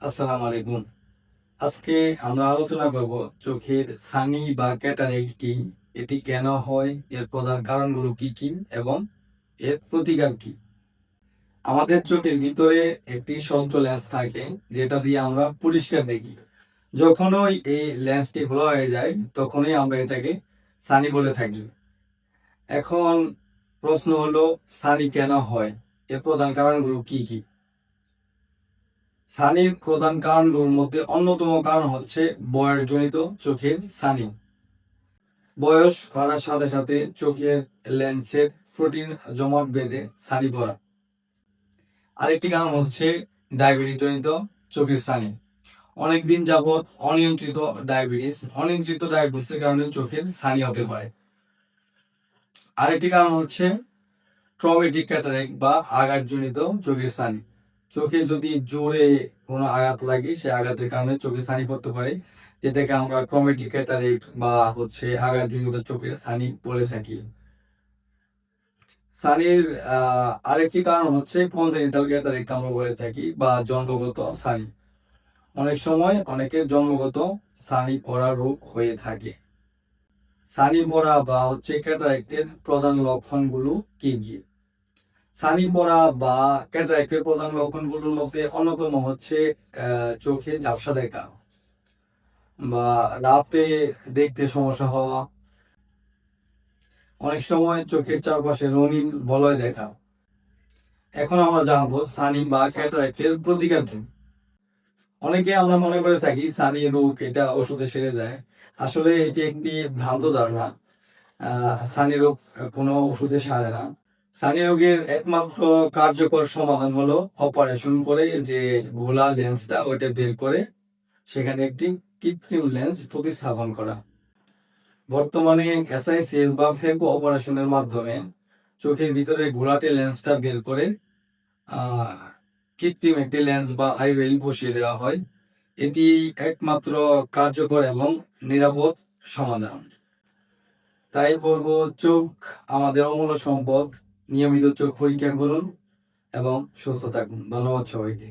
আসসালামু আলাইকুম। আজকে আমরা আলোচনা করব চোখের ছানি বা ক্যাটারেক্ট কি, এটি কেন হয়, এর প্রধান কারণগুলো কি কি এবং এর প্রতিকার কি। আমাদের চোখের ভিতরে একটি স্বচ্ছ লেন্স থাকে যেটা দিয়ে আমরা পরিষ্কার দেখি। যখনই এই লেন্সটি ভালো হয়ে যায় তখনই আমরা এটাকে ছানি বলে থাকি। এখন প্রশ্ন হলো, ছানি কেন হয়, এর প্রধান কারণগুলো কি কি। ছানির প্রধান কারণগুলোর মধ্যে অন্যতম কারণ হচ্ছে বয়সজনিত চোখের ছানি। বয়স বাড়ার সাথে সাথে চোখের লেন্সের প্রোটিন জমাট বেঁধে ছানি পড়া। আরেকটি কারণ হচ্ছে ডায়াবেটিস জনিত চোখের ছানি। অনেকদিন যাবৎ অনিয়ন্ত্রিত ডায়াবেটিসের কারণে চোখের ছানি হতে পারে। আরেকটি কারণ হচ্ছে ট্রমেটিক ক্যাটারেক্ট বা আঘাতজনিত চোখের ছানি। চোখে যদি জোরে কোনো আঘাত লাগে, সে আঘাতের কারণে চোখে ছানি পড়তে পারে, যেটাকে আমরা ট্রমেটিক ক্যাটারেক্ট বা আঘাতজনিত চোখের ছানি বলে থাকি। ছানির আরেকটি কারণ হচ্ছে কনজেনিটাল ক্যাটারেক্ট আমরা বলে থাকি বা জন্মগত ছানি। অনেক সময় অনেকের জন্মগত ছানি পড়া রোগ হয়ে থাকে। ছানি পড়া বা ক্যাটারেক্টের প্রধান লক্ষণগুলো কি কি। ছানি পড়া বা ক্যাটারেক্টের প্রধান লক্ষণগুলোর মধ্যে অন্যতম হচ্ছে চোখে ঝাপসা দেখা বা রাতে দেখতে সমস্যা হওয়া, অনেক সময় চোখের চারপাশে রঙিন বলয় দেখা। এখন আমরা জানবো ছানি বা ক্যাটারেক্টের প্রতিকার কি। অনেকে আমরা মনে করে থাকি ছানি রোগ এটা ওষুধে সেরে যায়। আসলে এটি একটি ভ্রান্ত ধারণা। ছানি রোগ কোনো ওষুধে সারে না। ছানি রোগের একমাত্র কার্যকর সমাধান হলো অপারেশন করে যে ঘোলা লেন্সটা ওইটা বের করে সেখানে একটি কৃত্রিম লেন্স প্রতিস্থাপন করা। বর্তমানে এসআইসিএস বা ফেকো অপারেশনের মাধ্যমে চোখের ভিতরে ঘোলাটে লেন্সটা বের করে কৃত্রিম একটি লেন্স বা আইওএল বসিয়ে দেওয়া হয়। এটি একমাত্র কার্যকর এবং নিরাপদ সমাধান। তাই বলবো, চোখ আমাদের অমূল্য সম্পদ। নিয়মিত চোখ পরীক্ষা করুন এবং সুস্থ থাকুন। ধন্যবাদ সবাইকে।